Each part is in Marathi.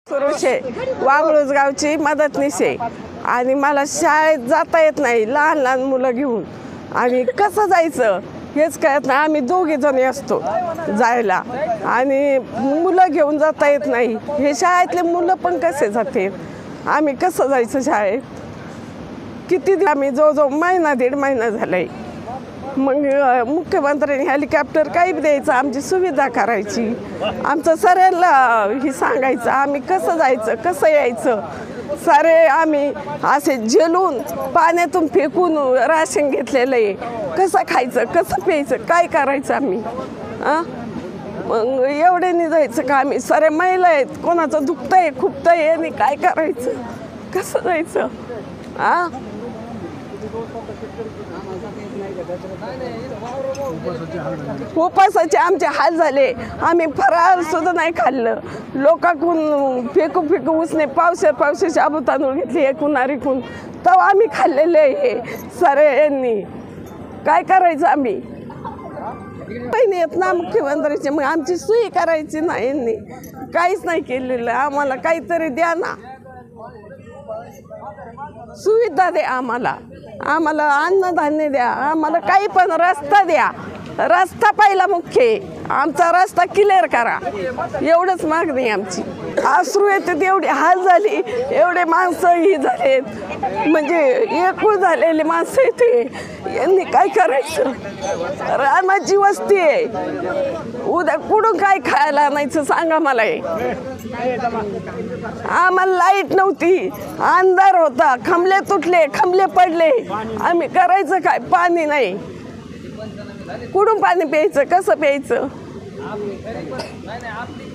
सुरुशे वाघळूस गावची मदतनीस आहे आणि मला शाळेत जाता येत नाही लहान लहान मुलं घेऊन आणि कसं जायचं हेच कळत नाही। आम्ही दोघे जणी असतो जायला आणि मुलं घेऊन जाता येत नाही। हे शाळेतले मुलं पण कसे जाते, आम्ही कसं जायचं शाळेत? किती आम्ही जवळजवळ महिना दीड महिना झालाय। मग मुख्यमंत्र्यांनी हेलिकॉप्टर काही द्यायचं, आमची सुविधा करायची, आमचं सगळ्यांना ही सांगायचं आम्ही कसं जायचं कसं यायचं। सारे आम्ही असे जेलून पाण्यातून फेकून राशन घेतलेलं आहे, कसं खायचं कसं प्यायचं काय करायचं आम्ही? मग एवढे नाही जायचं का? आम्ही सारे महिला आहेत, कोणाचं दुखतंय खुपतंय आणि काय करायचं कसं जायचं? उपासाचे आमचे हाल झाले। आम्ही फराळ सुद्धा नाही खाल्लं, लोकांकडून फेकू फेकू उसने पावशे शाबू तांदूळ घेतले कुणारीकून, तेव्हा आम्ही खाल्लेले आहे सारे यांनी। काय करायचं आम्ही? नाही येत ना मुख्यमंत्र्याचे, मग आमची सोय करायची ना यांनी, काहीच नाही केलेलं। आम्हाला काहीतरी द्या ना, सुविधा द्या आम्हाला, आम्हाला अन्नधान्य द्या, आम्हाला काही पण रस्ता द्या, रस्ता पहिला मुख्य आहे, आमचा रस्ता क्लिअर करा, एवढंच मागणी आमची। अश्रू येतात, एवढी हाल झाली, एवढे माणसं ही झालेत, म्हणजे एकूण झालेली माणसं येते, यांनी काय करायचं? रानाची वस्ती आहे, उद्या कुठून काय खायला आणायचं सांगा मला? आम्हाला लाईट नव्हती, अंधार होता, खंबले तुटले खंबले पडले, आम्ही करायचं काय? पाणी नाही, कुठून पाणी प्यायचं कसं प्यायचं?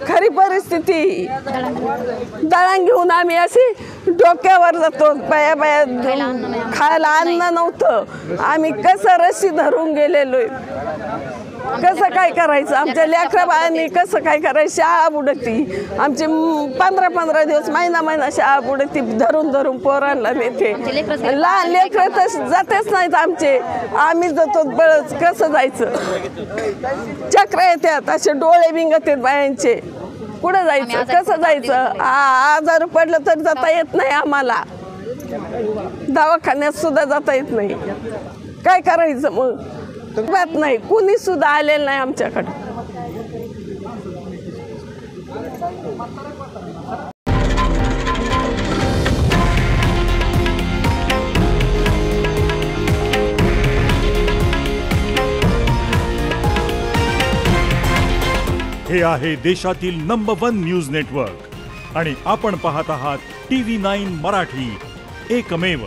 खरी परिस्थिती दळण घेऊन आम्ही असे डोक्यावर जातो, बाया बाया खायला अन्न नव्हतं, आम्ही कसं रस्सी धरून गेलेलो, कसं काय करायचं? आमच्या लेकरा बाळांनी कसं काय करायचं? शाळा बुडती आमची, 15-15 दिवस महिना शाळा बुडती, धरून धरून पोरांना नेते, लहान लेकरं तर जातेच नाहीत आमचे, आम्ही जातो बळच, कसं जायचं? चक्र येतात, असे डोळे बिंगत आहेत बायांचे, कुठं जायचं कसं जायचं? आजार पडलं तर जाता येत नाही आम्हाला, दवाखान्यात सुद्धा जाता येत नाही, काय करायचं मग? बात नाही, कुणी सुद्धा आलेलं नाही आमच्याकडे। हे आहे देशातील नंबर 1 न्यूज नेटवर्क आणि आपण पाहत आहात TV9 मराठी, एकमेव।